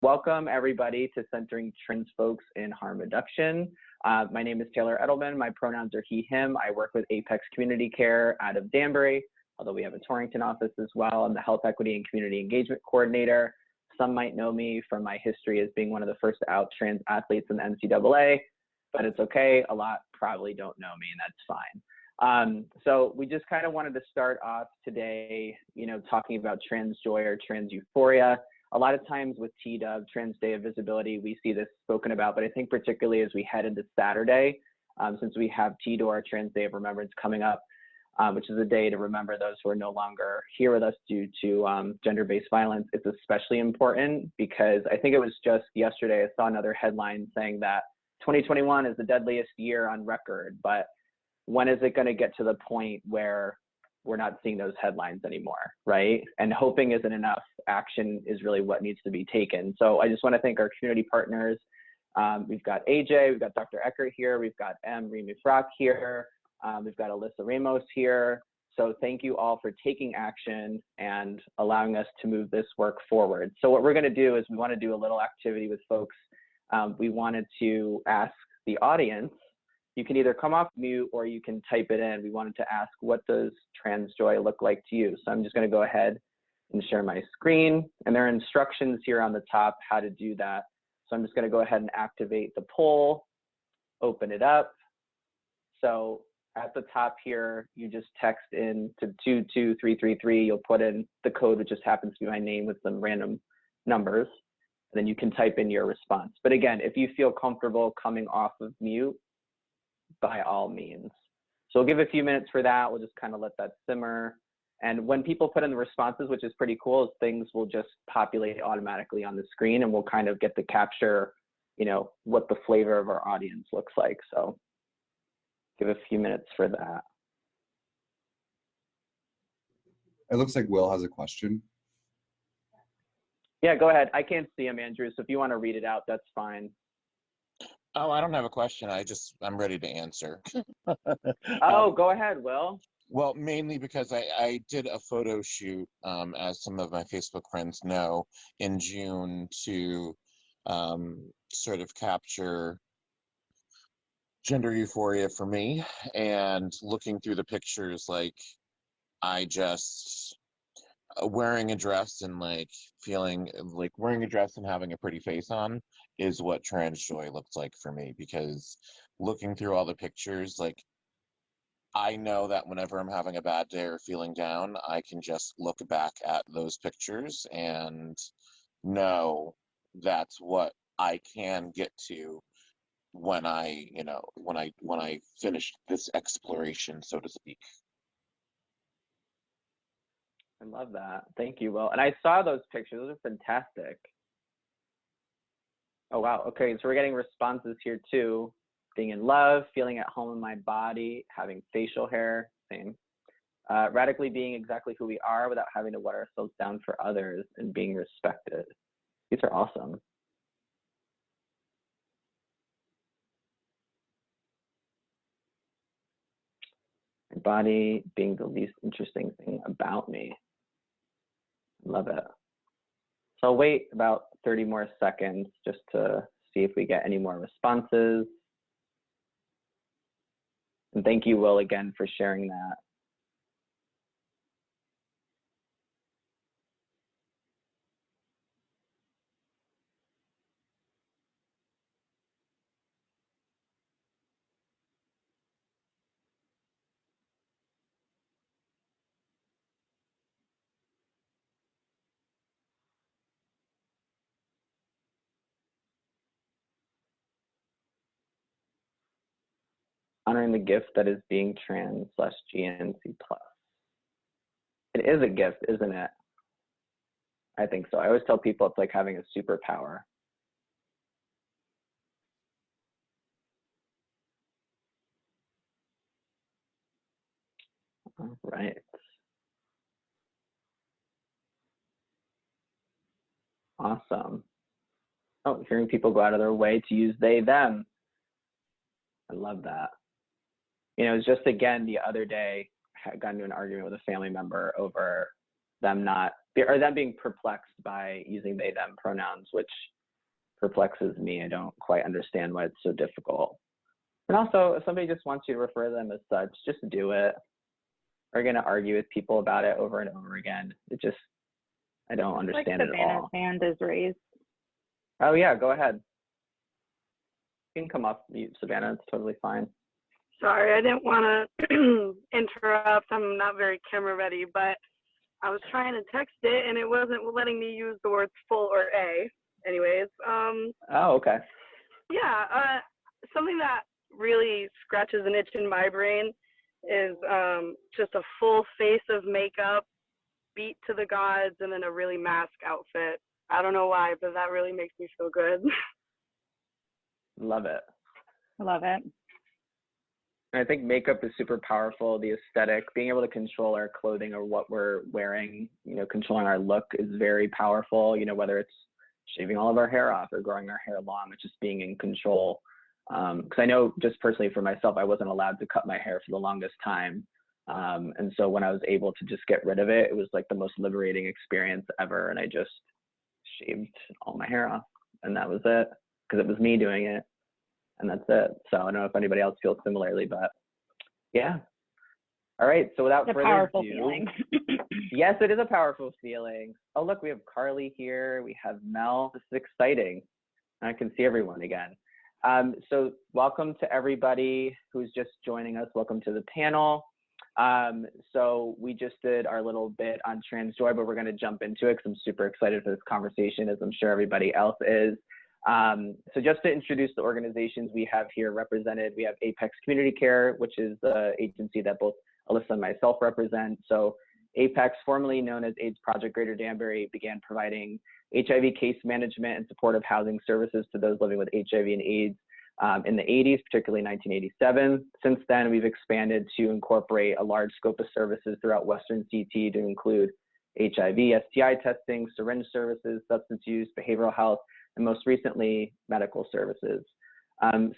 Welcome everybody to Centering Trans Folks in Harm Reduction. My name is Taylor Edelman. My pronouns are he, him. I work with Apex Community Care out of Danbury, although we have a Torrington office as well. I'm the Health Equity and Community Engagement Coordinator. Some might know me from my history as being one of the first out trans athletes in the NCAA, but it's okay. A lot probably don't know me, and that's fine. So we just kind of wanted to start off today, talking about trans joy or trans euphoria. A lot of times with TDUV, Trans Day of Visibility, we see this spoken about, but I think particularly as we head into Saturday, since we have TDOR, Trans Day of Remembrance, coming up, which is a day to remember those who are no longer here with us due to gender-based violence. It's especially important because I think it was just yesterday I saw another headline saying that 2021 is the deadliest year on record, but when is it going to get to the point where we're not seeing those headlines anymore, right? And hoping isn't enough. Action is really what needs to be taken. So I just want to thank our community partners. We've got AJ, we've got Dr. Eckert here, we've got Reim Ifrach here, we've got Alyssa Ramos here. So thank you all for taking action and allowing us to move this work forward. So what we're going to do is we want to do a little activity with folks. We wanted to ask the audience, you can either come off mute or you can type it in. We wanted to ask, what does trans joy look like to you? So I'm just going to go ahead and share my screen. And there are instructions here on the top how to do that. So I'm just going to go ahead and activate the poll, open it up. So at the top here, you just text in to 22333. You'll put in the code, which just happens to be my name with some random numbers. And then you can type in your response. But again, if you feel comfortable coming off of mute, by all means. So we'll give a few minutes for that. We'll just kind of let that simmer. And when people put in the responses, which is pretty cool, is things will just populate automatically on the screen and we'll kind of get to capture, what the flavor of our audience looks like. So give a few minutes for that. It looks like Will has a question. Yeah, go ahead. I can't see him, Andrew. So if you want to read it out, that's fine. Oh, I don't have a question. I'm ready to answer. Go ahead, Will. Well, mainly because I did a photo shoot, as some of my Facebook friends know, in June to sort of capture gender euphoria for me. And looking through the pictures, I just wearing a dress and feeling like wearing a dress and having a pretty face on is what trans joy looks like for me, because looking through all the pictures, I know that whenever I'm having a bad day or feeling down, I can just look back at those pictures and know that's what I can get to when I finish this exploration, so to speak. I love that. Thank you, Will. And I saw those pictures. Those are fantastic. Oh, wow. Okay, so we're getting responses here too. Being in love, feeling at home in my body, having facial hair, same. Radically being exactly who we are without having to let ourselves down for others and being respected. These are awesome. My body being the least interesting thing about me. Love it. So I'll wait about 30 more seconds just to see if we get any more responses. And thank you, Will, again for sharing that. Honoring the gift that is being trans/GNC+. It is a gift, isn't it? I think so. I always tell people it's like having a superpower. All right. Awesome. Oh, hearing people go out of their way to use they, them. I love that. It was just, again, the other day, I got into an argument with a family member over them not or them being perplexed by using they, them pronouns, which perplexes me. I don't quite understand why it's so difficult. And also, if somebody just wants you to refer to them as such, just do it. We're going to argue with people about it over and over again. It just, I don't understand it at all. Savannah's hand is raised. Oh yeah, go ahead. You can come off mute, Savannah. It's totally fine. Sorry, I didn't want to interrupt. I'm not very camera ready, but I was trying to text it and it wasn't letting me use the words full or a. Anyways, Oh, okay. yeah, something that really scratches an itch in my brain is just a full face of makeup, beat to the gods, and then a really mask outfit. I don't know why, but that really makes me feel good. Love it. I love it. And I think makeup is super powerful. The aesthetic, being able to control our clothing or what we're wearing, you know, controlling our look is very powerful. You know, whether it's shaving all of our hair off or growing our hair long, it's just being in control. Because I know just personally for myself, I wasn't allowed to cut my hair for the longest time. And so when I was able to just get rid of it, it was like the most liberating experience ever. And I just shaved all my hair off, and that was it, because it was me doing it. And that's it. So I don't know if anybody else feels similarly, but yeah. All right. So without It's a further powerful ado, feeling. yes, it is a powerful feeling. Oh, look, we have Carly here. We have Mel. This is exciting. I can see everyone again. So welcome to everybody who's just joining us. Welcome to the panel. So we just did our little bit on trans joy, but we're going to jump into it because I'm super excited for this conversation, as I'm sure everybody else is. So just to introduce the organizations we have here represented, we have Apex Community Care, which is the agency that both Alyssa and myself represent. So Apex, formerly known as AIDS Project Greater Danbury, began providing HIV case management and supportive housing services to those living with HIV and AIDS in the 80s, particularly 1987. Since then, we've expanded to incorporate a large scope of services throughout Western CT to include HIV, STI testing, syringe services, substance use, behavioral health, and most recently, medical services.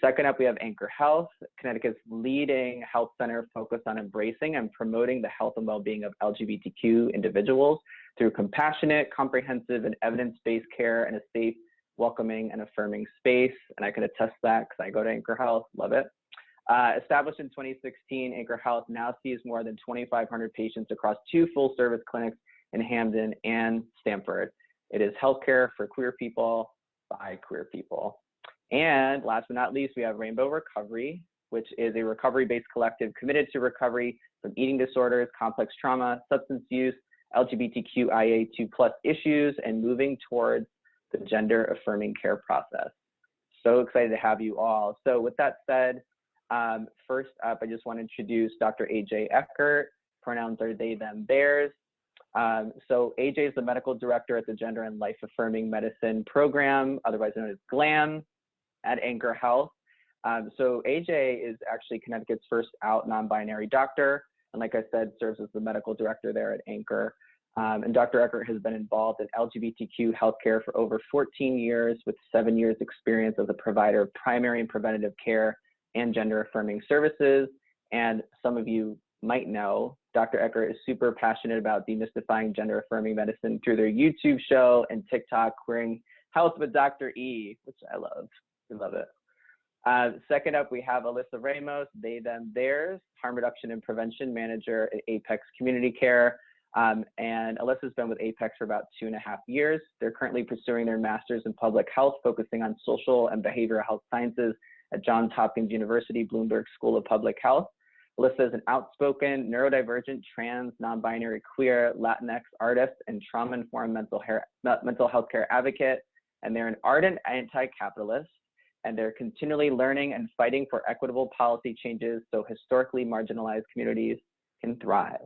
Second up, we have Anchor Health, Connecticut's leading health center focused on embracing and promoting the health and well-being of LGBTQ individuals through compassionate, comprehensive, and evidence-based care in a safe, welcoming, and affirming space. And I can attest that because I go to Anchor Health, love it. Established in 2016, Anchor Health now sees more than 2,500 patients across 2 full-service clinics in Hamden and Stamford. It is healthcare for queer people by queer people. And last but not least, we have Rainbow Recovery, which is a recovery-based collective committed to recovery from eating disorders, complex trauma, substance use, LGBTQIA2+ issues, and moving towards the gender-affirming care process. So excited to have you all. So with that said, first up, I just want to introduce Dr. AJ Eckert. Pronouns are they, them, theirs. So AJ is the medical director at the Gender and Life Affirming Medicine Program, otherwise known as GLAM, at Anchor Health. So AJ is actually Connecticut's first out non-binary doctor, and like I said, serves as the medical director there at Anchor. And Dr. Eckert has been involved in LGBTQ healthcare for over 14 years, with 7 years experience as a provider of primary and preventative care and gender affirming services. And some of you might know, Dr. Eckert is super passionate about demystifying gender affirming medicine through their YouTube show and TikTok, Queering Health with Dr. E, which I love. We love it. Second up, we have Alyssa Ramos, they, them, theirs, Harm Reduction and Prevention Manager at Apex Community Care. And Alyssa's been with Apex for about 2.5 years. They're currently pursuing their master's in public health, focusing on social and behavioral health sciences at Johns Hopkins University Bloomberg School of Public Health. Alyssa is an outspoken, neurodivergent, trans, non-binary, queer, Latinx artist and trauma-informed mental health care advocate. And they're an ardent anti-capitalist, and they're continually learning and fighting for equitable policy changes so historically marginalized communities can thrive.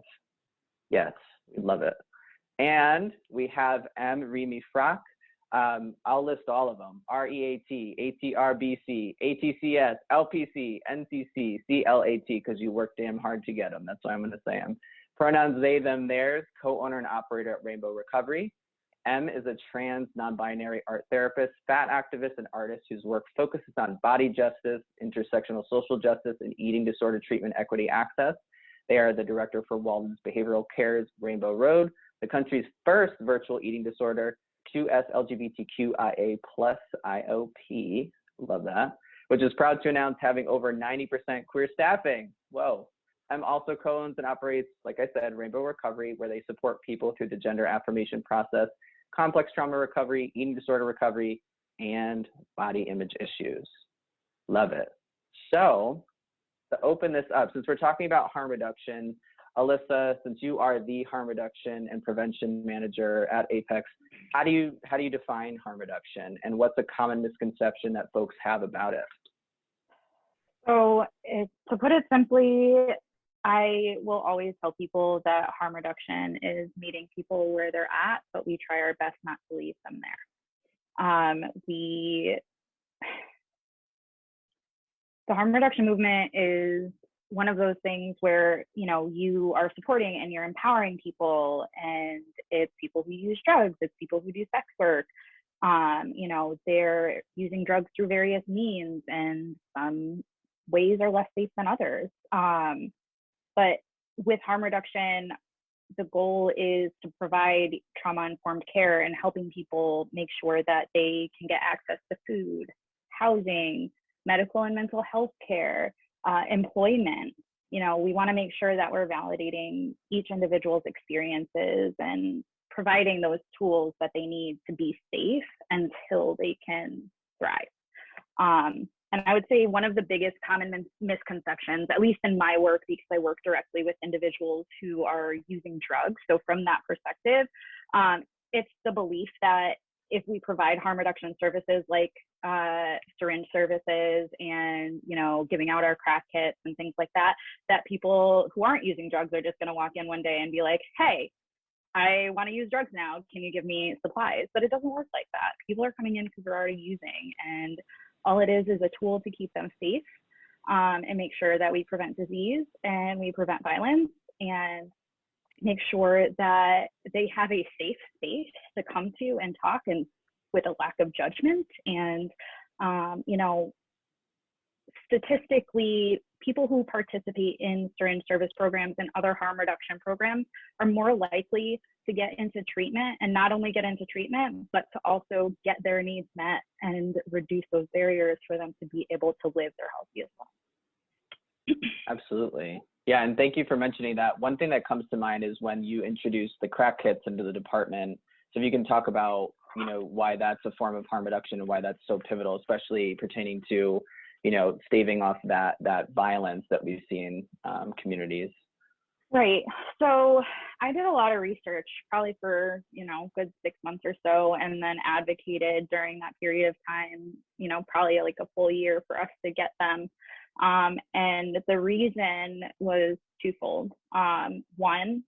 Yes, we love it. And we have Reim Ifrach. I'll list all of them: REAT, ATRBC, ATCS, LPC, NCC, CLAT, because you work damn hard to get them. That's why I'm going to say them. Pronouns they, them, theirs, co-owner and operator at Rainbow Recovery. M is a trans, non-binary art therapist, fat activist, and artist whose work focuses on body justice, intersectional social justice, and eating disorder treatment equity access. They are the director for Walden's Behavioral Care's Rainbow Road, the country's first virtual eating disorder, QS LGBTQIA plus IOP, love that, which is proud to announce having over 90% queer staffing. Whoa. M also co-owns and operates, like I said, Rainbow Recovery, where they support people through the gender affirmation process, complex trauma recovery, eating disorder recovery, and body image issues. Love it. So to open this up, since we're talking about harm reduction, Alyssa, since you are the harm reduction and prevention manager at Apex, how do you define harm reduction, and what's a common misconception that folks have about it? So to put it simply, I will always tell people that harm reduction is meeting people where they're at, but we try our best not to leave them there. The harm reduction movement is one of those things where, you know, you are supporting and you're empowering people, and it's people who use drugs, it's people who do sex work. You know, they're using drugs through various means, and some ways are less safe than others. But with harm reduction, the goal is to provide trauma-informed care and helping people make sure that they can get access to food, housing, medical and mental health care, employment. You know, we want to make sure that we're validating each individual's experiences and providing those tools that they need to be safe until they can thrive. And I would say one of the biggest common misconceptions, at least in my work, because I work directly with individuals who are using drugs. So from that perspective, it's the belief that if we provide harm reduction services like syringe services and, you know, giving out our crack kits and things like that, that people who aren't using drugs are just going to walk in one day and be like, hey, I want to use drugs now. Can you give me supplies? But it doesn't work like that. People are coming in because they're already using, and all it is a tool to keep them safe, and make sure that we prevent disease and we prevent violence, and make sure that they have a safe space to come to and talk, and with a lack of judgment. And, you know, statistically, people who participate in syringe service programs and other harm reduction programs are more likely to get into treatment, and not only get into treatment, but to also get their needs met and reduce those barriers for them to be able to live their healthiest life. Absolutely. Yeah, and thank you for mentioning that. One thing that comes to mind is when you introduced the crack kits into the department. So if you can talk about, you know, why that's a form of harm reduction and why that's so pivotal, especially pertaining to, you know, staving off that violence that we see in communities. Right. So I did a lot of research, probably for, you know, good 6 months or so, and then advocated during that period of time, you know, probably like a full year for us to get them. And the reason was twofold. One,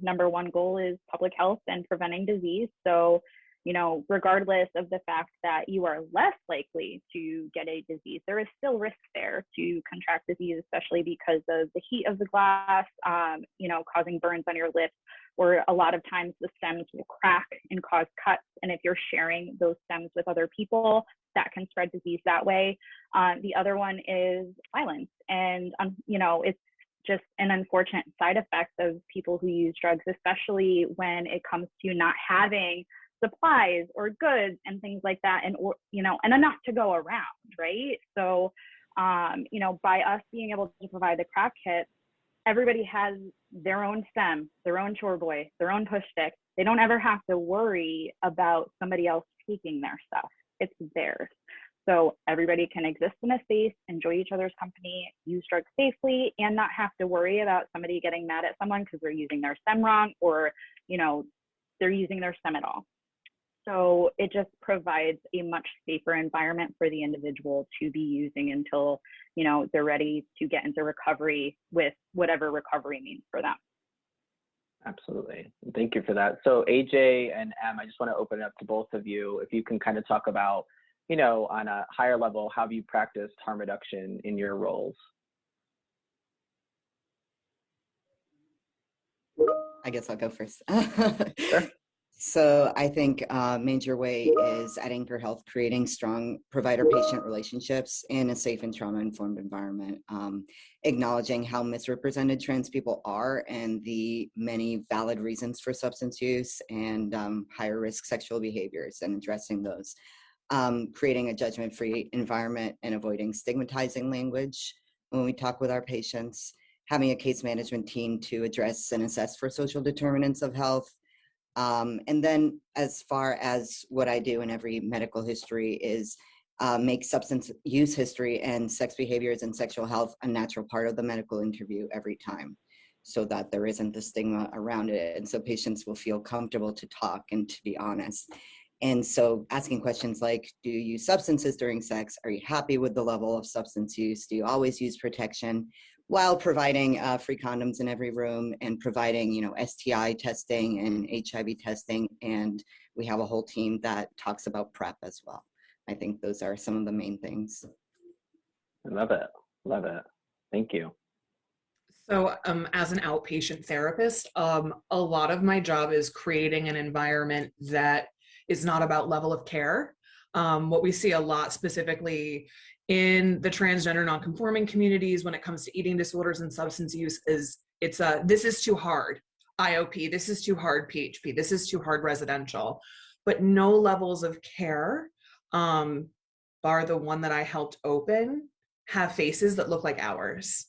number one goal is public health and preventing disease. So, you know, regardless of the fact that you are less likely to get a disease, there is still risk there to contract disease, especially because of the heat of the glass, causing burns on your lips, or a lot of times the stems will crack and cause cuts. And if you're sharing those stems with other people, that can spread disease that way. The other one is violence. And, it's just an unfortunate side effect of people who use drugs, especially when it comes to not having supplies or goods and things like that, and enough to go around, right? So, by us being able to provide the crack kits, everybody has their own stem, their own chore boy, their own push stick. They don't ever have to worry about somebody else taking their stuff. It's theirs. So everybody can exist in a space, enjoy each other's company, use drugs safely, and not have to worry about somebody getting mad at someone because they're using their stem wrong, or, they're using their stem at all. So it just provides a much safer environment for the individual to be using until, they're ready to get into recovery with whatever recovery means for them. Absolutely. Thank you for that. So AJ and Em, I just want to open it up to both of you. If you can kind of talk about, on a higher level, how have you practiced harm reduction in your roles? I guess I'll go first. Sure. So I think a major way is at Anchor Health, creating strong provider-patient relationships in a safe and trauma-informed environment, acknowledging how misrepresented trans people are and the many valid reasons for substance use and higher risk sexual behaviors and addressing those, creating a judgment-free environment and avoiding stigmatizing language when we talk with our patients, having a case management team to address and assess for social determinants of health. And then as far as what I do in every medical history is make substance use history and sex behaviors and sexual health a natural part of the medical interview every time, so that there isn't the stigma around it. And so patients will feel comfortable to talk and to be honest. And so asking questions like, do you use substances during sex? Are you happy with the level of substance use? Do you always use protection? While providing free condoms in every room and providing, STI testing and HIV testing. And we have a whole team that talks about PrEP as well. I think those are some of the main things. I love it. Love it. Thank you. So as an outpatient therapist, a lot of my job is creating an environment that is not about level of care. What we see a lot specifically in the transgender nonconforming communities when it comes to eating disorders and substance use is this is too hard, IOP, this is too hard, PHP, this is too hard, residential, but no levels of care, bar the one that I helped open, have faces that look like ours.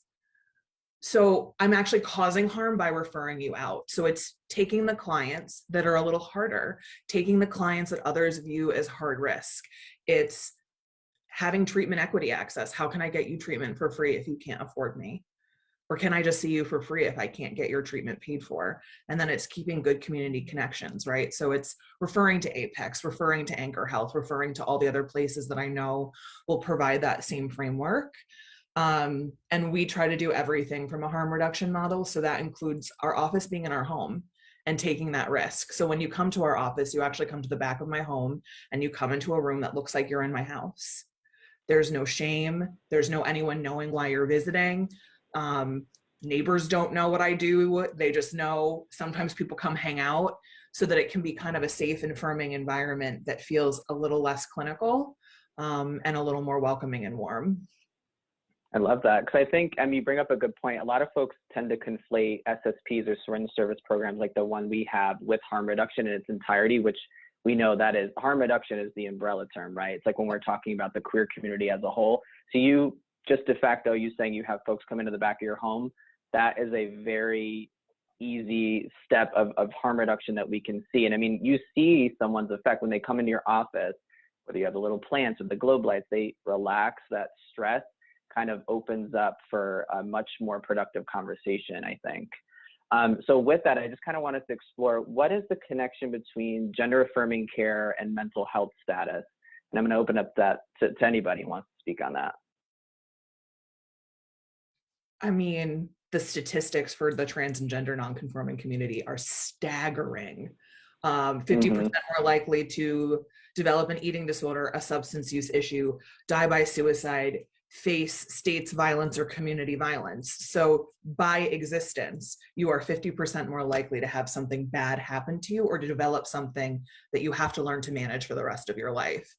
So I'm actually causing harm by referring you out. So it's taking the clients that are a little harder, taking the clients that others view as hard risk. It's having treatment equity access. How can I get you treatment for free if you can't afford me? Or can I just see you for free if I can't get your treatment paid for? And then it's keeping good community connections, right? So it's referring to Apex, referring to Anchor Health, referring to all the other places that I know will provide that same framework. And we try to do everything from a harm reduction model. So that includes our office being in our home and taking that risk. So when you come to our office, you actually come to the back of my home and you come into a room that looks like you're in my house. There's no shame. There's no anyone knowing why you're visiting. Neighbors don't know what I do. They just know sometimes people come hang out, so that it can be kind of a safe and affirming environment that feels a little less clinical and a little more welcoming and warm. I love that, because I think, you bring up a good point. A lot of folks tend to conflate SSPs or syringe service programs like the one we have with harm reduction in its entirety, which we know that is, harm reduction is the umbrella term, right? It's like when we're talking about the queer community as a whole. So you, just de facto, you saying you have folks come into the back of your home, that is a very easy step of harm reduction that we can see. And you see someone's effect when they come into your office, whether you have the little plants or the globe lights, they relax, that stress kind of opens up for a much more productive conversation, I think. So with that, I just kind of wanted to explore, what is the connection between gender affirming care and mental health status? And I'm going to open up that to anybody who wants to speak on that. The statistics for the trans and gender nonconforming community are staggering. 50% more likely to develop an eating disorder, a substance use issue, die by suicide, face states violence or community violence. So by existence, you are 50% more likely to have something bad happen to you or to develop something that you have to learn to manage for the rest of your life.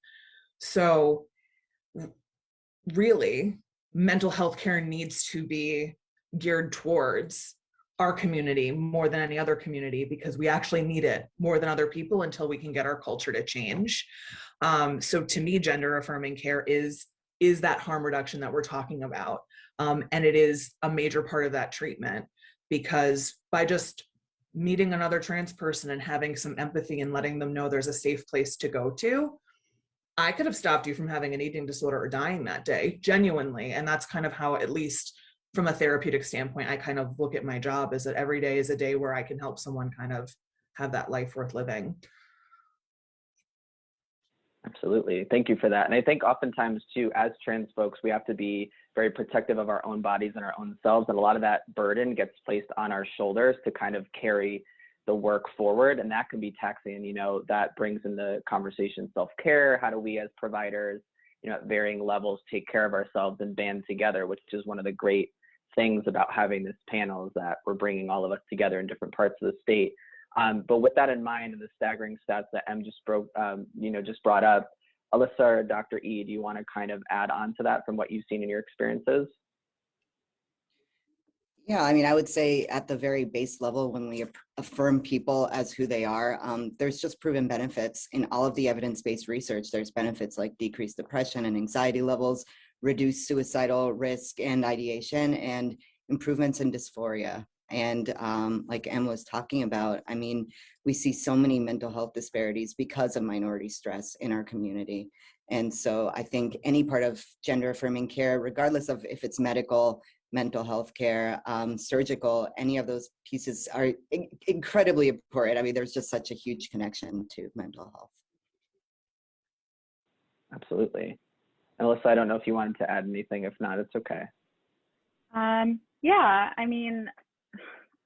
So really, mental health care needs to be geared towards our community more than any other community, because we actually need it more than other people until we can get our culture to change. So to me, gender affirming care is that harm reduction that we're talking about. And it is a major part of that treatment, because by just meeting another trans person and having some empathy and letting them know there's a safe place to go to, I could have stopped you from having an eating disorder or dying that day, genuinely. And that's kind of how, at least from a therapeutic standpoint, I kind of look at my job, is that every day is a day where I can help someone kind of have that life worth living. Absolutely. Thank you for that. And I think oftentimes too, as trans folks, we have to be very protective of our own bodies and our own selves. And a lot of that burden gets placed on our shoulders to kind of carry the work forward. And that can be taxing. That brings in the conversation self-care. How do we as providers, at varying levels, take care of ourselves and band together, which is one of the great things about having this panel, is that we're bringing all of us together in different parts of the state. But with that in mind and the staggering stats that Em just just brought up, Alyssa or Dr. E, do you want to kind of add on to that from what you've seen in your experiences? Yeah, I mean, I would say at the very base level, when we affirm people as who they are, there's just proven benefits in all of the evidence-based research. There's benefits like decreased depression and anxiety levels, reduced suicidal risk and ideation, and improvements in dysphoria. And like Em was talking about, I mean, we see so many mental health disparities because of minority stress in our community. And so I think any part of gender affirming care, regardless of if it's medical, mental health care, surgical, any of those pieces are incredibly important. I mean, there's just such a huge connection to mental health. Absolutely. And Alyssa, I don't know if you wanted to add anything. If not, it's okay. Yeah, I mean,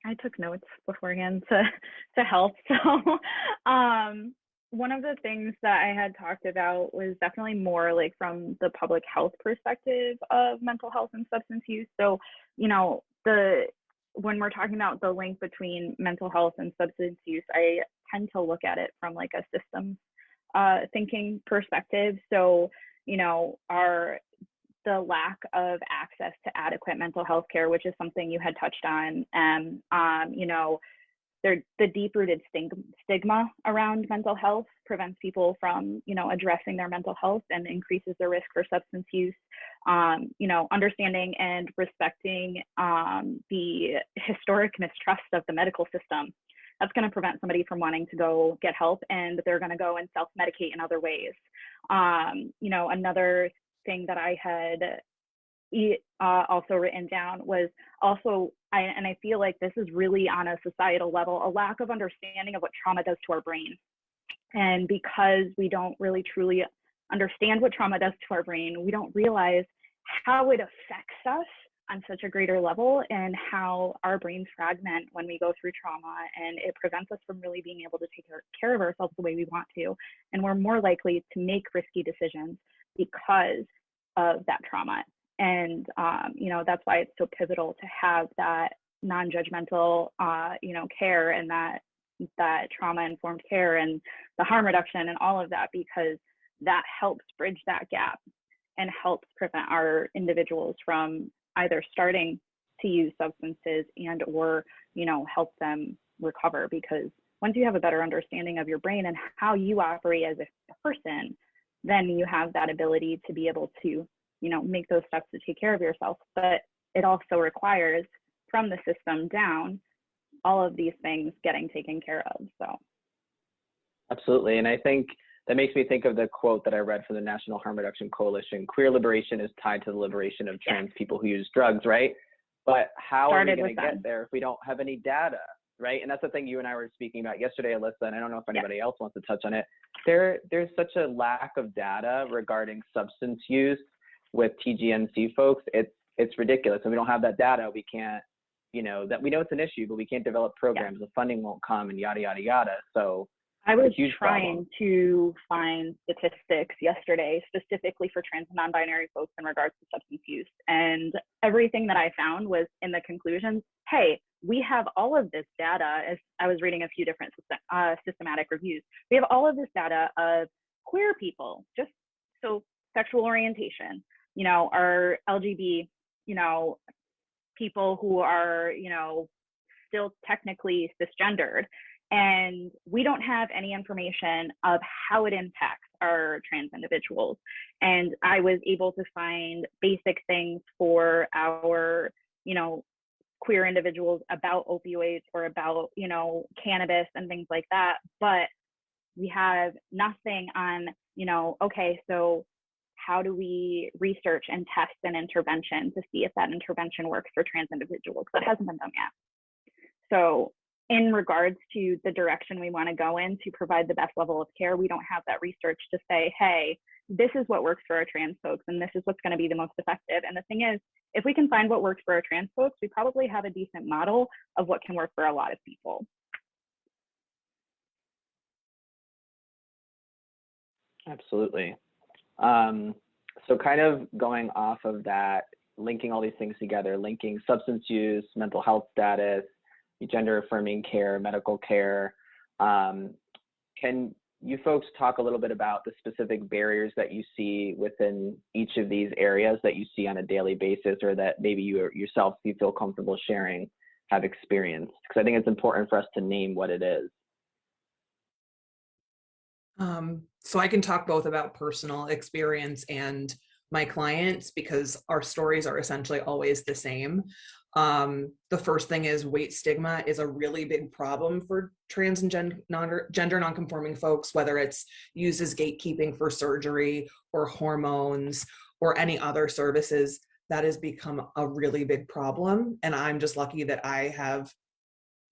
I took notes beforehand to help. So one of the things that I had talked about was definitely more like from the public health perspective of mental health and substance use. So, you know, when we're talking about the link between mental health and substance use, I tend to look at it from like a systems thinking perspective. So, you know, the lack of access to adequate mental health care, which is something you had touched on, and you know, the deep-rooted stigma around mental health prevents people from, you know, addressing their mental health and increases their risk for substance use. You know, understanding and respecting the historic mistrust of the medical system. That's going to prevent somebody from wanting to go get help, and they're going to go and self-medicate in other ways. You know, another thing that I had also written down was also, and I feel like this is really on a societal level, a lack of understanding of what trauma does to our brain. And because we don't really truly understand what trauma does to our brain, we don't realize how it affects us on such a greater level, and how our brains fragment when we go through trauma, and it prevents us from really being able to take care of ourselves the way we want to. And we're more likely to make risky decisions because of that trauma. And you know, that's why it's so pivotal to have that non-judgmental you know, care, and that trauma-informed care and the harm reduction and all of that, because that helps bridge that gap and helps prevent our individuals from either starting to use substances and or, you know, help them recover. Because once you have a better understanding of your brain and how you operate as a person, then you have that ability to be able to, you know, make those steps to take care of yourself. But it also requires, from the system down, all of these things getting taken care of. So Absolutely. And I think that makes me think of the quote that I read from the National Harm Reduction Coalition: queer liberation is tied to the liberation of trans people who use drugs, right? But how are we going to get there if we don't have any data, right? And that's the thing you and I were speaking about yesterday, Alyssa, and I don't know if anybody else wants to touch on it. There's such a lack of data regarding substance use with TGNC folks. It's ridiculous. And we don't have that data. We can't, you know, that we know it's an issue, but we can't develop programs. The funding won't come, and yada, yada, yada. So I was trying to find statistics yesterday specifically for trans and non-binary folks in regards to substance use. And everything that I found was in the conclusions, hey, we have all of this data, as I was reading a few different systematic reviews. We have all of this data of queer people, just so sexual orientation, you know, our LGBT, you know, people who are, you know, still technically cisgendered. And we don't have any information of how it impacts our trans individuals. And I was able to find basic things for our, you know, queer individuals about opioids or about, you know, cannabis and things like that. But we have nothing on, you know, okay, so how do we research and test an intervention to see if that intervention works for trans individuals? That hasn't been done yet. So in regards to the direction we want to go in to provide the best level of care, we don't have that research to say, hey, this is what works for our trans folks, and this is what's going to be the most effective. And the thing is, if we can find what works for our trans folks, we probably have a decent model of what can work for a lot of people. Absolutely. So kind of going off of that, linking all these things together, linking substance use, mental health status, gender affirming care, medical care. Can you folks talk a little bit about the specific barriers that you see within each of these areas that you see on a daily basis, or that maybe you yourself you feel comfortable sharing, have experienced? Because I think it's important for us to name what it is. So I can talk both about personal experience and my clients, because our stories are essentially always the same. The first thing is weight stigma is a really big problem for trans and gender nonconforming folks, whether it's used as gatekeeping for surgery or hormones or any other services. That has become a really big problem. And I'm just lucky that I have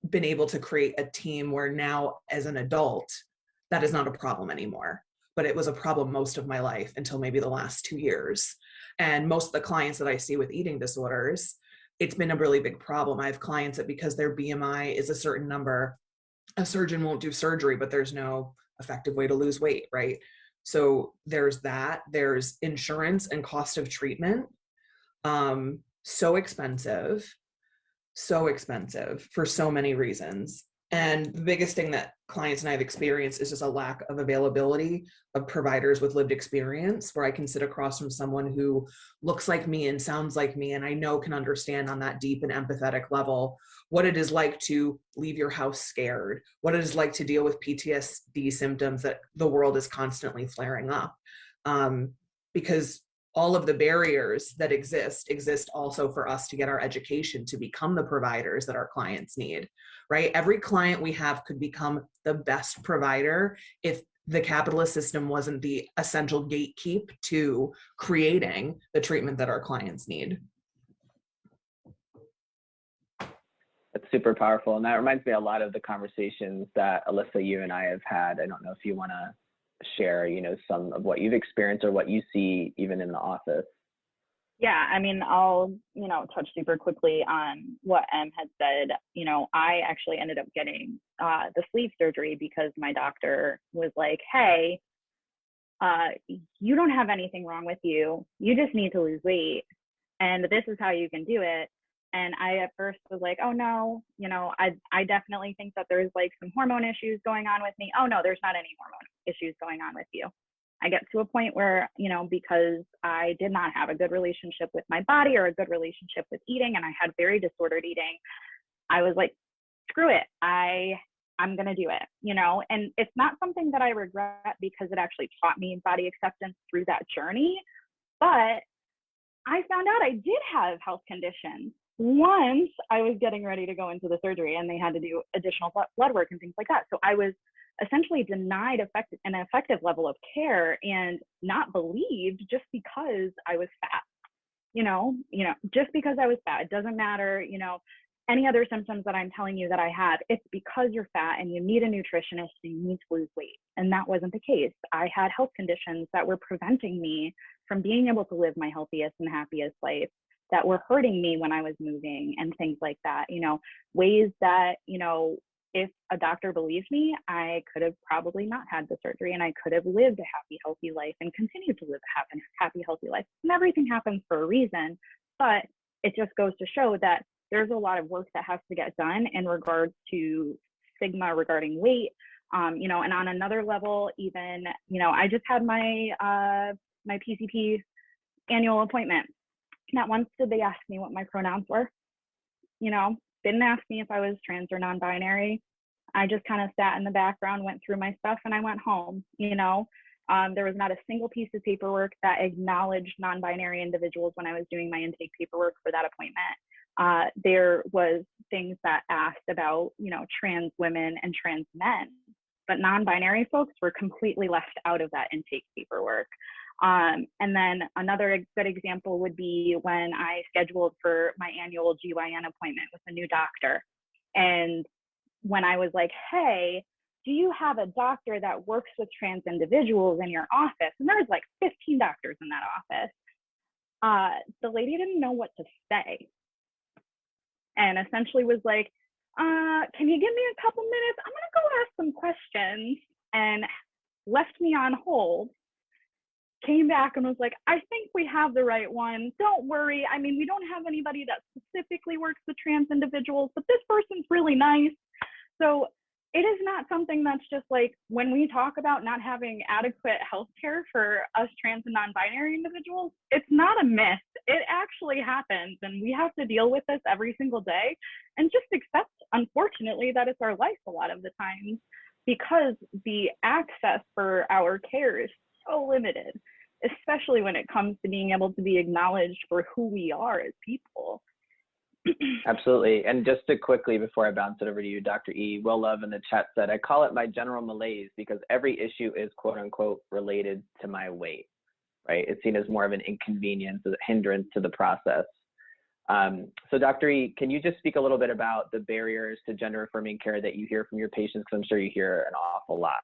been able to create a team where now, as an adult, that is not a problem anymore. But it was a problem most of my life until maybe the last 2 years. And most of the clients that I see with eating disorders, it's been a really big problem. I have clients that because their BMI is a certain number, a surgeon won't do surgery, but there's no effective way to lose weight, right? So there's that. There's insurance and cost of treatment. So expensive for so many reasons. And the biggest thing that clients and I have experienced is just a lack of availability of providers with lived experience, where I can sit across from someone who looks like me and sounds like me, and I know can understand on that deep and empathetic level what it is like to leave your house scared, what it is like to deal with PTSD symptoms that the world is constantly flaring up. Because all of the barriers that exist also for us to get our education to become the providers that our clients need, right? Every client we have could become the best provider if the capitalist system wasn't the essential gatekeep to creating the treatment that our clients need. That's super powerful. And that reminds me a lot of the conversations that Alyssa, you and I have had. I don't know if you want to share, some of what you've experienced or what you see even in the office. Yeah, I mean, I'll, touch super quickly on what Em had said. I actually ended up getting the sleeve surgery because my doctor was like, hey, you don't have anything wrong with you. You just need to lose weight. And this is how you can do it. And I at first was like, oh no, I definitely think that there's like some hormone issues going on with me. Oh no, there's not any hormone issues going on with you. I get to a point where, because I did not have a good relationship with my body or a good relationship with eating, and I had very disordered eating, I was like, screw it. I'm going to do it, and it's not something that I regret because it actually taught me body acceptance through that journey. But I found out I did have health conditions once I was getting ready to go into the surgery, and they had to do additional blood work and things like that. So I was essentially denied an effective level of care and not believed just because I was fat. Just because I was fat. It doesn't matter, any other symptoms that I'm telling you that I have, it's because you're fat and you need a nutritionist and you need to lose weight. And that wasn't the case. I had health conditions that were preventing me from being able to live my healthiest and happiest life, that were hurting me when I was moving and things like that, ways that, if a doctor believed me, I could have probably not had the surgery and I could have lived a happy, healthy life and continued to live a happy, healthy life. And everything happens for a reason, but it just goes to show that there's a lot of work that has to get done in regards to stigma regarding weight. And on another level, even, I just had my my PCP annual appointment. Not once did they ask me what my pronouns were. Didn't ask me if I was trans or non-binary. I just kind of sat in the background, went through my stuff, and I went home. There was not a single piece of paperwork that acknowledged non-binary individuals when I was doing my intake paperwork for that appointment. There was things that asked about, trans women and trans men, but non-binary folks were completely left out of that intake paperwork. And then another good example would be when I scheduled for my annual GYN appointment with a new doctor. And when I was like, hey, do you have a doctor that works with trans individuals in your office? And there was like 15 doctors in that office. The lady didn't know what to say. And essentially was like, can you give me a couple minutes? I'm gonna go ask some questions, and left me on hold. came back and was like, I think we have the right one. Don't worry. I mean, we don't have anybody that specifically works with trans individuals, but this person's really nice. So it is not something that's just like, when we talk about not having adequate healthcare for us trans and non-binary individuals, it's not a myth. It actually happens, and we have to deal with this every single day and just accept, unfortunately, that it's our life a lot of the times, because the access for our care is so limited, especially when it comes to being able to be acknowledged for who we are as people. Absolutely. And just to quickly, before I bounce it over to you, Dr. E, Will Love in the chat said, I call it my general malaise because every issue is quote unquote related to my weight, right? It's seen as more of an inconvenience, a hindrance to the process. So Dr. E, can you just speak a little bit about the barriers to gender affirming care that you hear from your patients? Because I'm sure you hear an awful lot.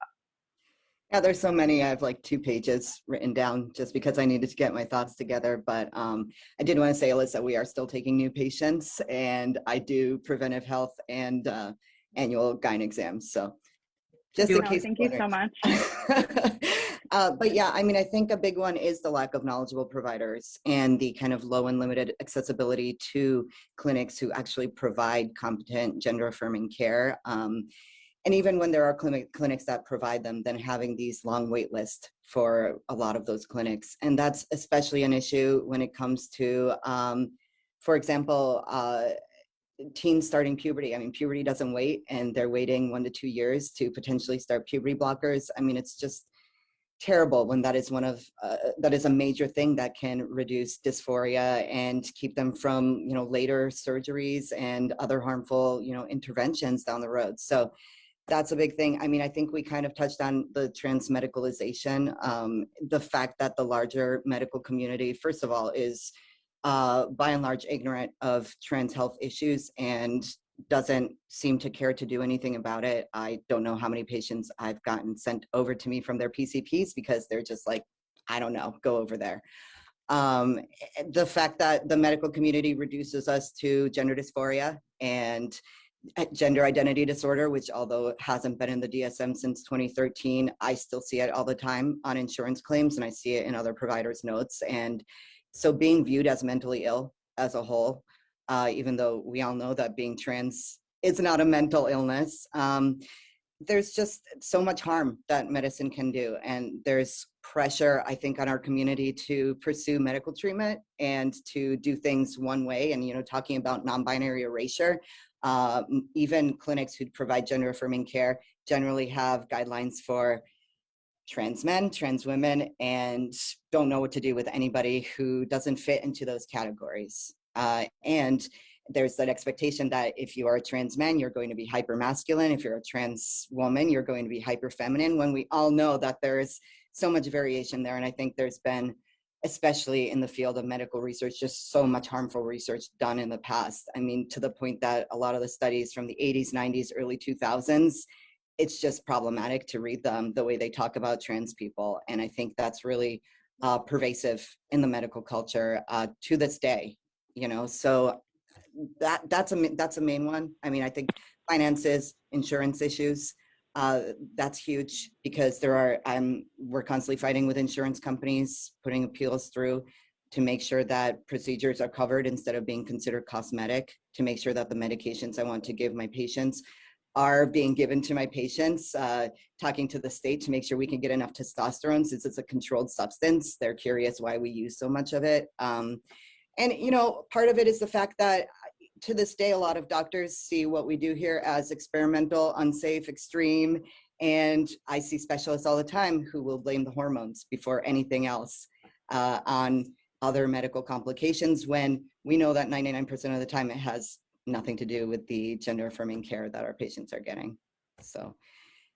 Yeah, there's so many. I have like 2 pages written down just because I needed to get my thoughts together. But I did want to say, Alyssa, we are still taking new patients, and I do preventive health and annual gyne exams. So just in case. Thank you so much. But yeah, I mean, I think a big one is the lack of knowledgeable providers and the kind of low and limited accessibility to clinics who actually provide competent gender affirming care. And even when there are clinics that provide them, then having these long wait lists for a lot of those clinics. And that's especially an issue when it comes to, for example, teens starting puberty. I mean, puberty doesn't wait, and they're waiting 1 to 2 years to potentially start puberty blockers. I mean, it's just terrible when that is that is a major thing that can reduce dysphoria and keep them from, later surgeries and other harmful, interventions down the road. So that's a big thing. I mean, I think we kind of touched on the trans medicalization, the fact that the larger medical community, first of all, is by and large ignorant of trans health issues and doesn't seem to care to do anything about it. I don't know how many patients I've gotten sent over to me from their PCPs because they're just like, I don't know, go over there. The fact that the medical community reduces us to gender dysphoria and gender identity disorder, which although it hasn't been in the DSM since 2013, I still see it all the time on insurance claims, and I see it in other providers' notes. And so being viewed as mentally ill as a whole, even though we all know that being trans is not a mental illness, there's just so much harm that medicine can do. And there's pressure, I think, on our community to pursue medical treatment and to do things one way. And, talking about non-binary erasure, even clinics who provide gender affirming care generally have guidelines for trans men, trans women, and don't know what to do with anybody who doesn't fit into those categories. And there's that expectation that if you are a trans man, you're going to be hyper masculine. If you're a trans woman, you're going to be hyper feminine, when we all know that there's so much variation there. And I think there's been, especially in the field of medical research, just so much harmful research done in the past. I mean, to the point that a lot of the studies from the 80s, 90s, early 2000s, it's just problematic to read them the way they talk about trans people. And I think that's really pervasive in the medical culture to this day, so that's a main one. I mean, I think finances, insurance issues, that's huge because we're constantly fighting with insurance companies, putting appeals through to make sure that procedures are covered instead of being considered cosmetic, to make sure that the medications I want to give my patients are being given to my patients, talking to the state to make sure we can get enough testosterone since it's a controlled substance. They're curious why we use so much of it. And, part of it is the fact that to this day, a lot of doctors see what we do here as experimental, unsafe, extreme. And I see specialists all the time who will blame the hormones before anything else on other medical complications, when we know that 99% of the time it has nothing to do with the gender affirming care that our patients are getting. So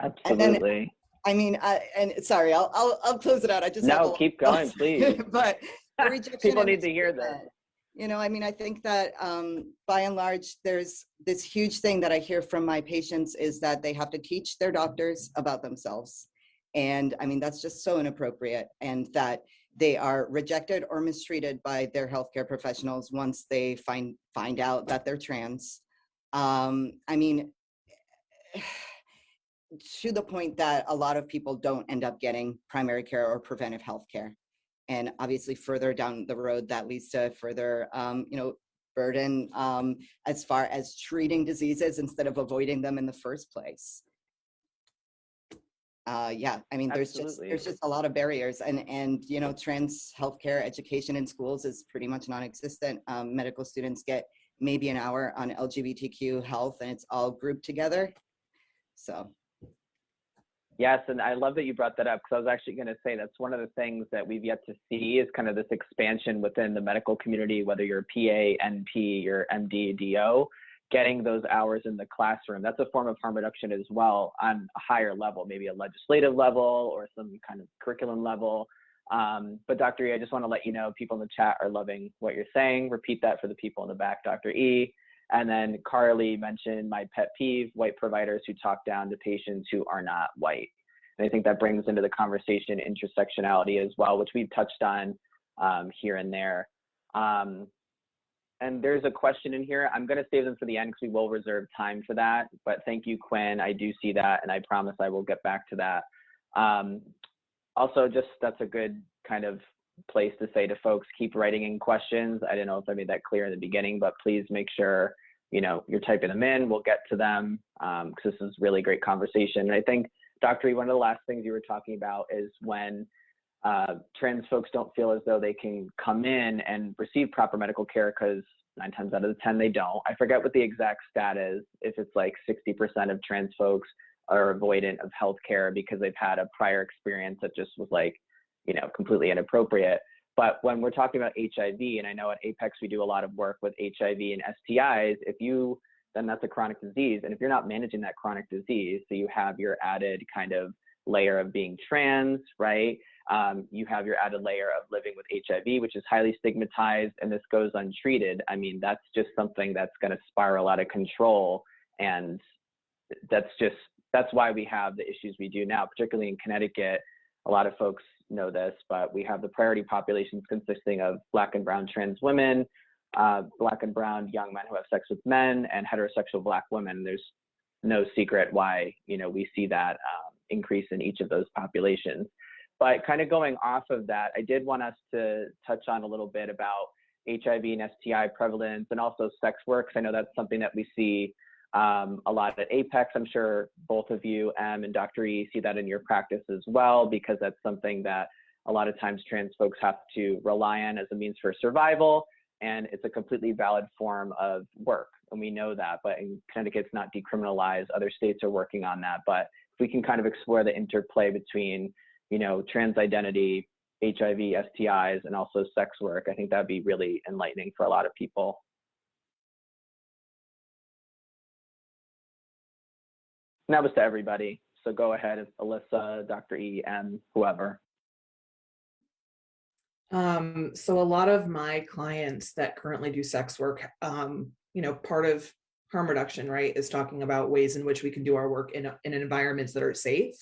absolutely. I mean, and sorry, I'll close it out. I just keep going, please. But the rejection people need to hear this. I mean, I think that by and large, there's this huge thing that I hear from my patients is that they have to teach their doctors about themselves. And I mean, that's just so inappropriate, and that they are rejected or mistreated by their healthcare professionals once they find out that they're trans. I mean, to the point that a lot of people don't end up getting primary care or preventive health care And obviously further down the road, that leads to further, burden as far as treating diseases instead of avoiding them in the first place. Yeah, I mean, there's just a lot of barriers, and trans healthcare education in schools is pretty much non-existent. Medical students get maybe an hour on LGBTQ health, and it's all grouped together. So. Yes, and I love that you brought that up, because I was actually going to say that's one of the things that we've yet to see is kind of this expansion within the medical community, whether you're PA, NP, or MD, DO, getting those hours in the classroom. That's a form of harm reduction as well on a higher level, maybe a legislative level or some kind of curriculum level. But Dr. E, I just want to let you know, people in the chat are loving what you're saying. Repeat that for the people in the back, Dr. E. And then Carly mentioned my pet peeve, white providers who talk down to patients who are not white. And I think that brings into the conversation intersectionality as well, which we've touched on here and there. And there's a question in here. I'm going to save them for the end because we will reserve time for that. But thank you, Quinn. I do see that, and I promise I will get back to that. Also, just that's a good kind of place to say to folks, keep writing in questions. I didn't know if I made that clear in the beginning, but please make sure you're typing them in. We'll get to them because this is really great conversation. And I think, Dr. E, one of the last things you were talking about is when trans folks don't feel as though they can come in and receive proper medical care, because 9 times out of the 10 they don't. I forget what the exact stat is, if it's like 60% of trans folks are avoidant of healthcare because they've had a prior experience that just was like, completely inappropriate. But when we're talking about HIV, and I know at Apex we do a lot of work with HIV and STIs, then that's a chronic disease. And if you're not managing that chronic disease, so you have your added kind of layer of being trans, right? You have your added layer of living with HIV, which is highly stigmatized, and this goes untreated. I mean, that's just something that's going to spiral out of control. And that's why we have the issues we do now, particularly in Connecticut. A lot of folks know this, but we have the priority populations consisting of Black and brown trans women, Black and brown young men who have sex with men, and heterosexual Black women. There's no secret why, we see that increase in each of those populations. But kind of going off of that, I did want us to touch on a little bit about HIV and STI prevalence and also sex work. I know that's something that we see a lot at Apex. I'm sure both of you, Em and Dr. E, see that in your practice as well, because that's something that a lot of times trans folks have to rely on as a means for survival. And it's a completely valid form of work. And we know that, but in Connecticut, it's not decriminalized. Other states are working on that. But if we can kind of explore the interplay between, trans identity, HIV, STIs, and also sex work, I think that'd be really enlightening for a lot of people. And that was to everybody. So go ahead, Alyssa, Dr. E, M, whoever. So a lot of my clients that currently do sex work, part of harm reduction, right, is talking about ways in which we can do our work in environments that are safe.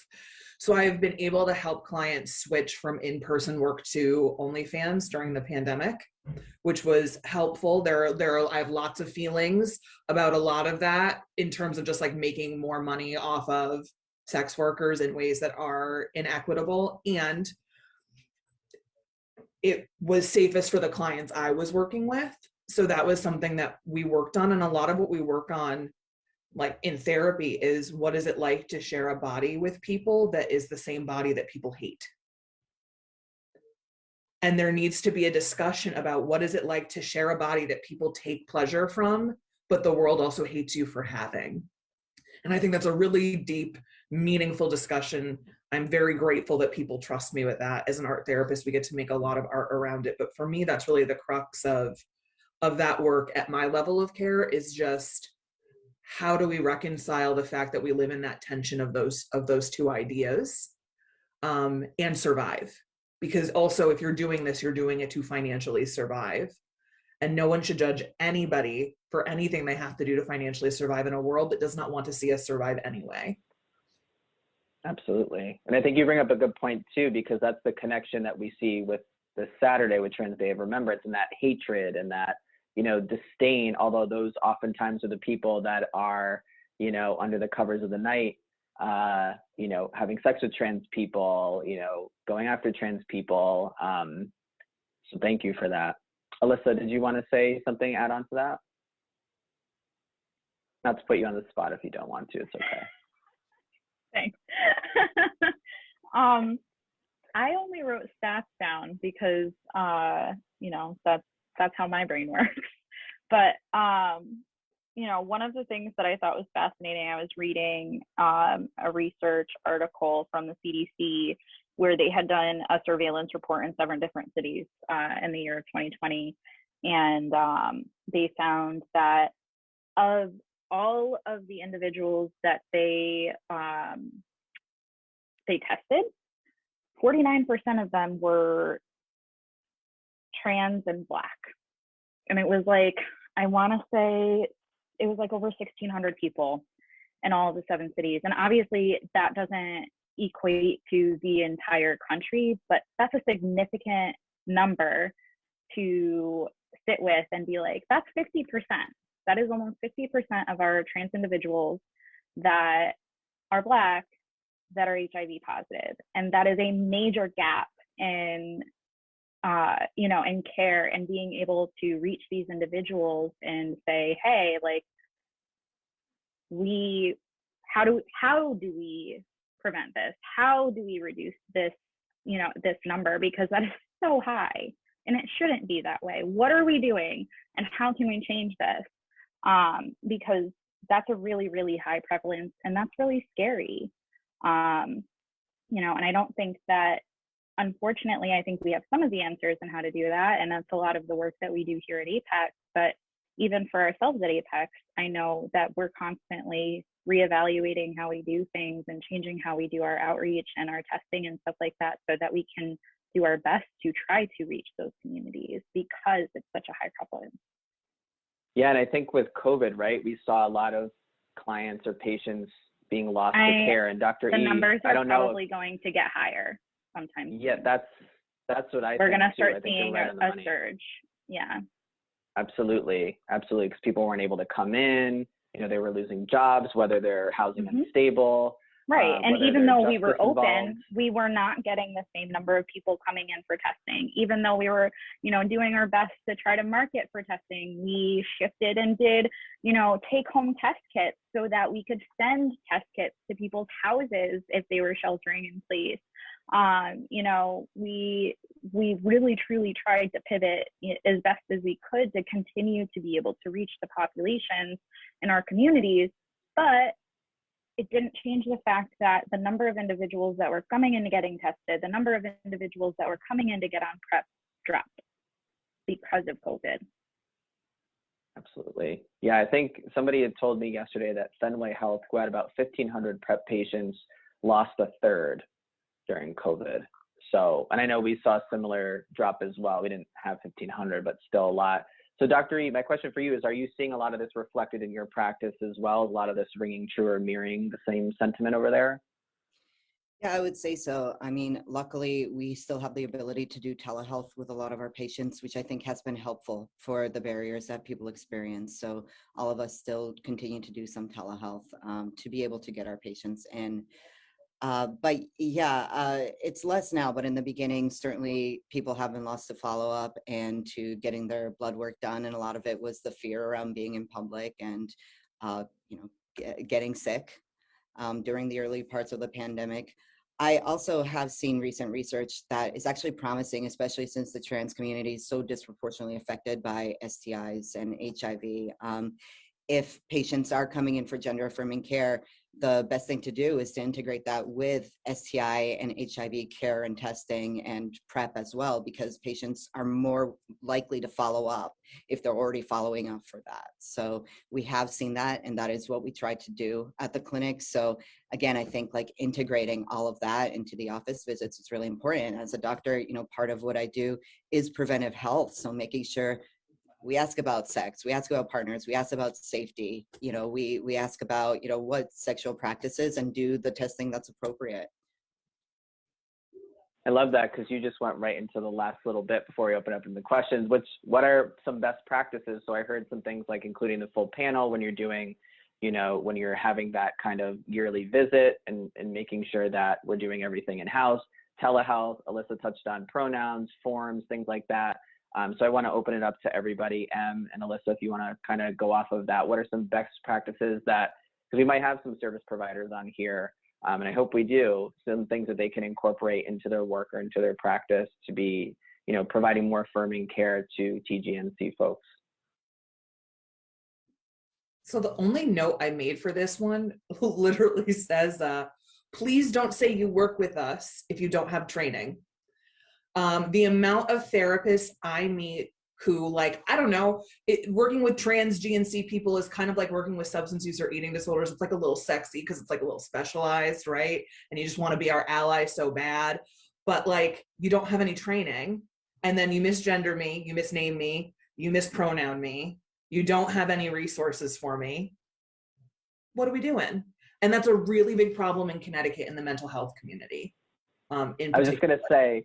So I've been able to help clients switch from in-person work to OnlyFans during the pandemic, which was helpful. I have lots of feelings about a lot of that in terms of just like making more money off of sex workers in ways that are inequitable. And it was safest for the clients I was working with. So that was something that we worked on. And a lot of what we work on, like in therapy, is what is it like to share a body with people that is the same body that people hate? And there needs to be a discussion about what is it like to share a body that people take pleasure from, but the world also hates you for having. And I think that's a really deep, meaningful discussion. I'm very grateful that people trust me with that. As an art therapist, we get to make a lot of art around it. But for me, that's really the crux of that work at my level of care, is just how do we reconcile the fact that we live in that tension of those two ideas and survive? Because also, if you're doing this, you're doing it to financially survive. And no one should judge anybody for anything they have to do to financially survive in a world that does not want to see us survive anyway. Absolutely. And I think you bring up a good point too, because that's the connection that we see with this Saturday with Trans Day of Remembrance, and that hatred and that, disdain, although those oftentimes are the people that are, under the covers of the night, you know, having sex with trans people, you know, going after trans people. So thank you for that. Alyssa, did you want to say something, add on to that? Not to put you on the spot if you don't want to, it's okay. Thanks. I only wrote stats down because, you know, that's how my brain works. But, you know, one of the things that I thought was fascinating, I was reading a research article from the CDC where they had done a surveillance report in 7 different cities in the year of 2020. And they found that of all of the individuals that they tested, 49% of them were trans and Black. And it was like, I want to say it was like over 1,600 people in all of the 7 cities. And obviously that doesn't equate to the entire country, but that's a significant number to sit with and be like, that's 50%. That is almost 50% of our trans individuals that are Black that are HIV positive. And that is a major gap in, you know, in care and being able to reach these individuals and say, hey, like, how do we prevent this? How do we reduce this, you know, this number? Because that is so high and it shouldn't be that way. What are we doing and how can we change this? Because that's a really, really high prevalence and that's really scary. You know, and I don't think that, unfortunately, I think we have some of the answers on how to do that. And that's a lot of the work that we do here at Apex. But even for ourselves at Apex, I know that we're constantly reevaluating how we do things and changing how we do our outreach and our testing and stuff like that so that we can do our best to try to reach those communities because it's such a high prevalence. Yeah, and I think with COVID, right, we saw a lot of clients or patients being lost to care. And Dr. The E, numbers I are don't know probably going to get higher sometime. Yeah, that's what I We're think going to too. start I think seeing you're right on the a money. surge. Yeah. Absolutely, because people weren't able to come in. You know, they were losing jobs, whether they're housing unstable. Right. And whether even they're though we were justice open, involved. we were not getting the same number of people coming in for testing. Even though we were, you know, doing our best to try to market for testing, we shifted and did, you know, take home test kits so that we could send test kits to people's houses if they were sheltering in place. You know, we really truly tried to pivot as best as we could to continue to be able to reach the populations in our communities, but it didn't change the fact that the number of individuals that were coming in to getting tested, the number of individuals that were coming in to get on PrEP dropped because of COVID. Absolutely. Yeah, I think somebody had told me yesterday that Fenway Health, who had about 1,500 PrEP patients, lost a third during COVID. So, and I know we saw a similar drop as well. We didn't have 1,500, but still a lot. So Dr. E, my question for you is, are you seeing a lot of this reflected in your practice as well? A lot of this ringing true or mirroring the same sentiment over there? Yeah, I would say so. I mean, luckily, we still have the ability to do telehealth with a lot of our patients, which I think has been helpful for the barriers that people experience. So all of us still continue to do some telehealth to be able to get our patients in. But yeah, it's less now, but in the beginning, certainly people have been lost to follow-up and to getting their blood work done. And a lot of it was the fear around being in public and, you know, getting sick during the early parts of the pandemic. I also have seen recent research that is actually promising, especially since the trans community is so disproportionately affected by STIs and HIV. If patients are coming in for gender affirming care, the best thing to do is to integrate that with STI and HIV care and testing and PrEP as well, because patients are more likely to follow up if they're already following up for that. So we have seen that, and that is what we try to do at the clinic. So again, I think like integrating all of that into the office visits is really important. As a doctor, you know, part of what I do is preventive health. So making sure we ask about sex, we ask about partners, we ask about safety, you know, we ask about, you know, what sexual practices and do the testing that's appropriate. I love that, because you just went right into the last little bit before we open up in the questions, what are some best practices? So I heard some things like including the full panel when you're doing you know, when you're having that kind of yearly visit and making sure that we're doing everything in-house. Telehealth, Alyssa touched on pronouns, forms, things like that. So I want to open it up to everybody. And Alyssa, if you want to kind of go off of that, what are some best practices that, because we might have some service providers on here, and I hope we do, some things that they can incorporate into their work or into their practice to be, you know, providing more affirming care to TGNC folks. So the only note I made for this one literally says, please don't say you work with us if you don't have training. The amount of therapists I meet who, like, I don't know, working with trans GNC people is kind of like working with substance use or eating disorders. It's like a little sexy because it's like a little specialized, right? And you just want to be our ally so bad. But like, you don't have any training, and then you misgender me, you misname me, you mispronoun me, you don't have any resources for me. What are we doing? And that's a really big problem in Connecticut in the mental health community. I was just going to say,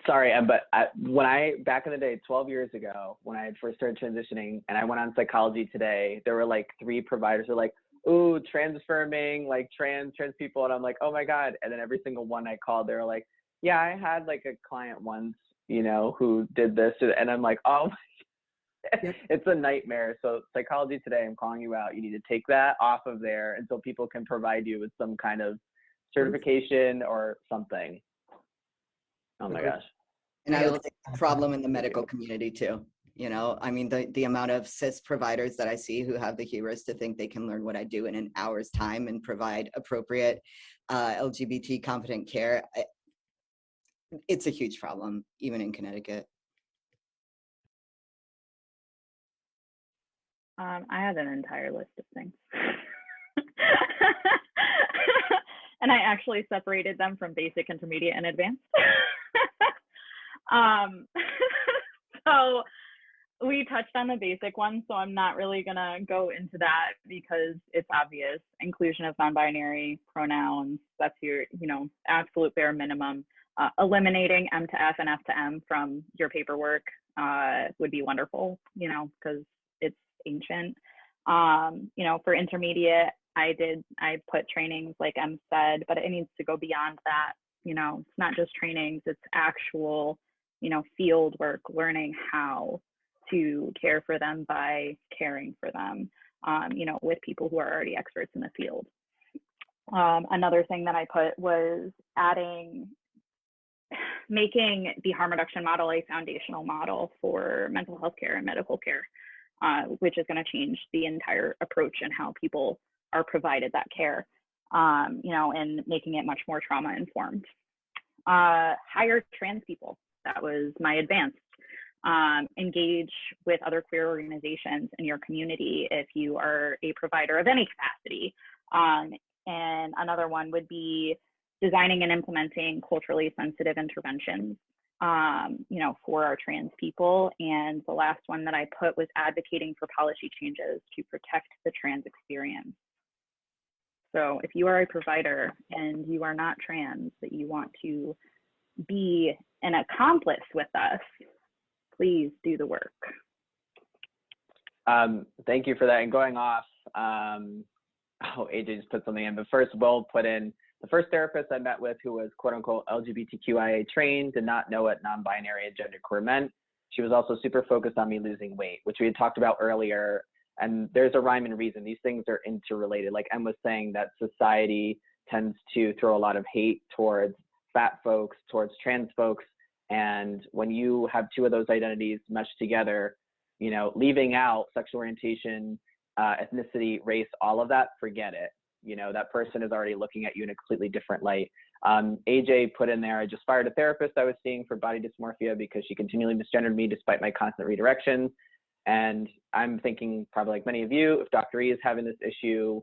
sorry, but back in the day, 12 years ago, when I had first started transitioning and I went on Psychology Today, there were like 3 providers who were like, ooh, transforming, like trans people. And I'm like, oh my God. And then every single one I called, they were like, yeah, I had like a client once, you know, who did this. And I'm like, oh, it's a nightmare. So Psychology Today, I'm calling you out. You need to take that off of there until people can provide you with some kind of certification or something. Oh my gosh. And I would say a problem in the medical community too. You know, I mean, the amount of cis providers that I see who have the hubris to think they can learn what I do in an hour's time and provide appropriate LGBT competent care. It's a huge problem, even in Connecticut. I had an entire list of things. And I actually separated them from basic, intermediate, and advanced. So we touched on the basic one, so I'm not really gonna go into that because it's obvious. Inclusion of non-binary pronouns, that's your, you know, absolute bare minimum. Eliminating M to F and F to M from your paperwork would be wonderful, you know, because it's ancient. You know, for intermediate, I put trainings like Em said, but it needs to go beyond that. You know, it's not just trainings, it's actual, you know, field work, learning how to care for them by caring for them, you know, with people who are already experts in the field. Another thing that I put was making the harm reduction model a foundational model for mental health care and medical care, which is going to change the entire approach and how people are provided that care, you know, and making it much more trauma informed. Hire trans people. That was my advanced. Engage with other queer organizations in your community if you are a provider of any capacity. And another one would be designing and implementing culturally sensitive interventions, you know, for our trans people. And the last one that I put was advocating for policy changes to protect the trans experience. So if you are a provider and you are not trans, but you want to be an accomplice with us, please do the work. Thank you for that. And going off, AJ just put something in, but first Will put in, the first therapist I met with who was quote unquote LGBTQIA trained did not know what non-binary and genderqueer meant. She was also super focused on me losing weight, which we had talked about earlier. And there's a rhyme and reason. These things are interrelated. Like Em was saying, that society tends to throw a lot of hate towards fat folks, towards trans folks. And when you have 2 of those identities meshed together, you know, leaving out sexual orientation, ethnicity, race, all of that, forget it. You know, that person is already looking at you in a completely different light. AJ put in there, I just fired a therapist I was seeing for body dysmorphia because she continually misgendered me despite my constant redirections. And I'm thinking, probably like many of you, if Dr. E is having this issue,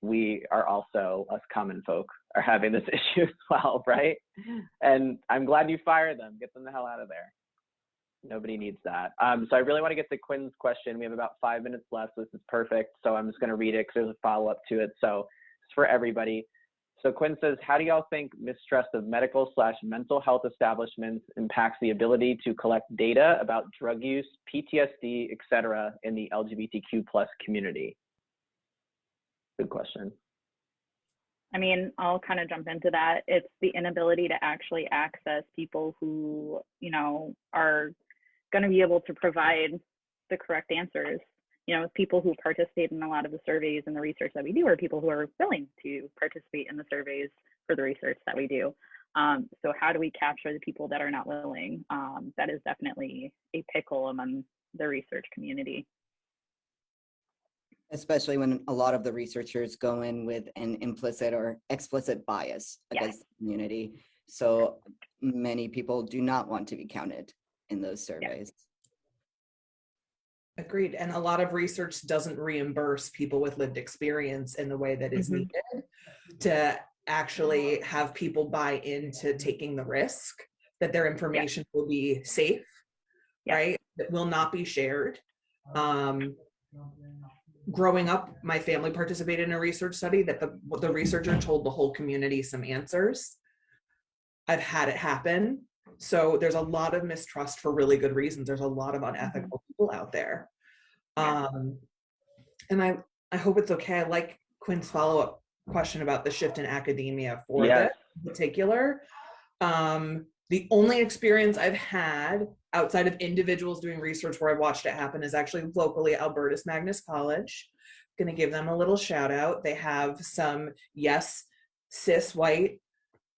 we are also, us common folk, are having this issue as well, right? And I'm glad you fired them. Get them the hell out of there. Nobody needs that. So I really want to get to Quinn's question. We have about 5 minutes left, so this is perfect. So I'm just going to read it because there's a follow-up to it. So it's for everybody. So Quinn says, how do y'all think mistrust of medical/mental health establishments impacts the ability to collect data about drug use, PTSD, et cetera, in the LGBTQ+ community? Good question. I mean, I'll kind of jump into that. It's the inability to actually access people who, you know, are going to be able to provide the correct answers. You know, people who participate in a lot of the surveys and the research that we do are people who are willing to participate in the surveys for the research that we do. So how do we capture the people that are not willing? That is definitely a pickle among the research community. Especially when a lot of the researchers go in with an implicit or explicit bias against the community. So many people do not want to be counted in those surveys. Agreed. And a lot of research doesn't reimburse people with lived experience in the way that is needed to actually have people buy into taking the risk that their information will be safe, right? That will not be shared. Growing up, my family participated in a research study that the researcher told the whole community some answers. I've had it happen. So there's a lot of mistrust for really good reasons. There's a lot of unethical people out there. And I hope it's okay. I like Quinn's follow-up question about the shift in academia for this in particular. The only experience I've had outside of individuals doing research where I've watched it happen is actually locally at Albertus Magnus College. I'm going to give them a little shout out. They have some, cis white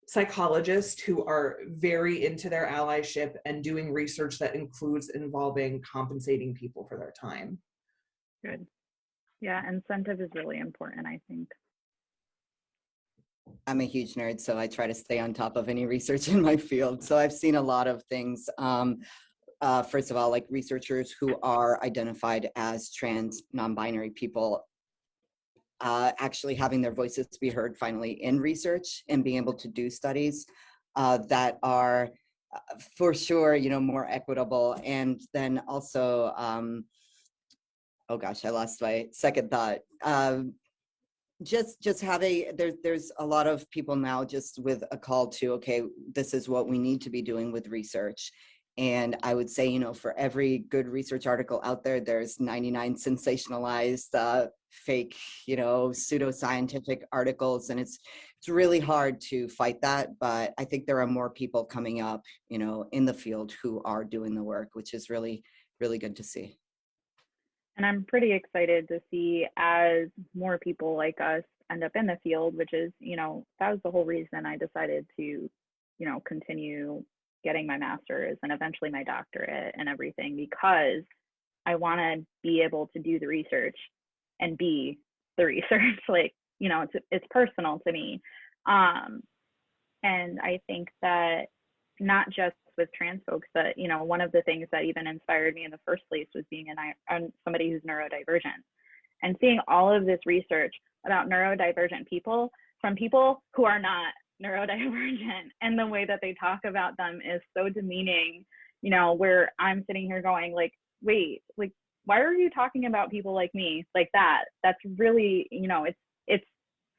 psychologists who are very into their allyship and doing research that includes involving compensating people for their time. Good. Yeah, incentive is really important, I think. I'm a huge nerd, so I try to stay on top of any research in my field. So I've seen a lot of things. First of all, like researchers who are identified as trans, non-binary people, actually having their voices be heard finally in research and being able to do studies that are for sure, you know, more equitable. And then also, oh gosh, I lost my second thought. Just have there's a lot of people now just with a call to, okay, this is what we need to be doing with research. And I would say, you know, for every good research article out there, there's 99 sensationalized, fake, you know, pseudoscientific articles. And it's really hard to fight that. But I think there are more people coming up, you know, in the field who are doing the work, which is really, really good to see. And I'm pretty excited to see as more people like us end up in the field, which is, you know, that was the whole reason I decided to, you know, continue getting my master's and eventually my doctorate and everything, because I want to be able to do the research and be the research. Like, you know, it's personal to me. And I think that not just with trans folks, but, you know, one of the things that even inspired me in the first place was being somebody who's neurodivergent and seeing all of this research about neurodivergent people from people who are not neurodivergent, and the way that they talk about them is so demeaning, you know, where I'm sitting here going like, wait, like, why are you talking about people like me like that? That's really, you know, it's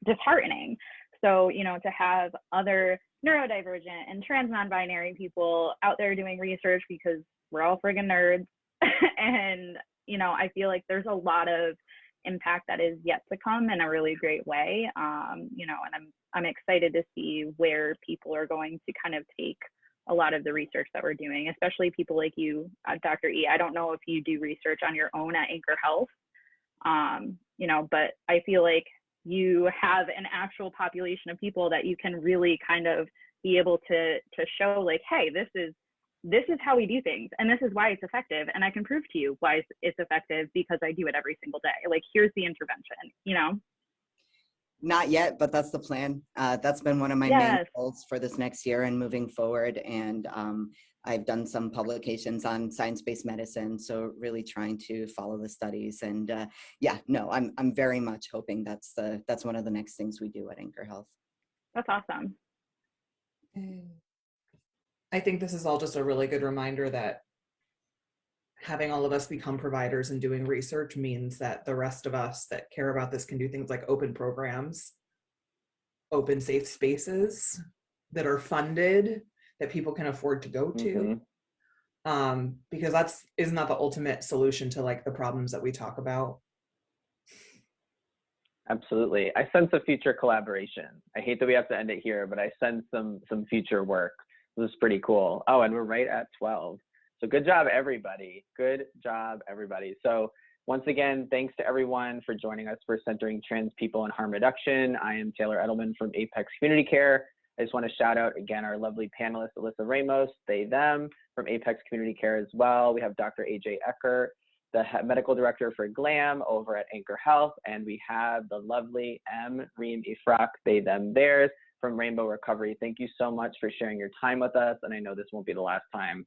disheartening. So, you know, to have other neurodivergent and trans non-binary people out there doing research, because we're all friggin' nerds. And, you know, I feel like there's a lot of impact that is yet to come in a really great way. You know, and I'm excited to see where people are going to kind of take a lot of the research that we're doing, especially people like you, Dr. E. I don't know if you do research on your own at Anchor Health, you know, but I feel like you have an actual population of people that you can really kind of be able to show like, hey, this is how we do things, and this is why it's effective, and I can prove to you why it's effective because I do it every single day. Like, here's the intervention, you know? Not yet, but that's the plan. That's been one of my main goals for this next year and moving forward. And I've done some publications on science-based medicine, so really trying to follow the studies. And yeah, no, I'm very much hoping that's one of the next things we do at Anchor Health. That's awesome. I think this is all just a really good reminder that having all of us become providers and doing research means that the rest of us that care about this can do things like open programs, open safe spaces that are funded, that people can afford to go to. Because isn't that the ultimate solution to like the problems that we talk about? Absolutely. I sense a future collaboration. I hate that we have to end it here, but I sense some future work. This is pretty cool. Oh, and we're right at 12. So good job, everybody. Good job, everybody. So once again, thanks to everyone for joining us for Centering Trans People in Harm Reduction. I am Taylor Edelman from Apex Community Care. I just want to shout out again our lovely panelists, Alyssa Ramos, they, them, from Apex Community Care as well. We have Dr. AJ Eckert, the medical director for GLAM over at Anchor Health, and we have the lovely Reim, Ifrach, they, them, theirs from Rainbow Recovery. Thank you so much for sharing your time with us, and I know this won't be the last time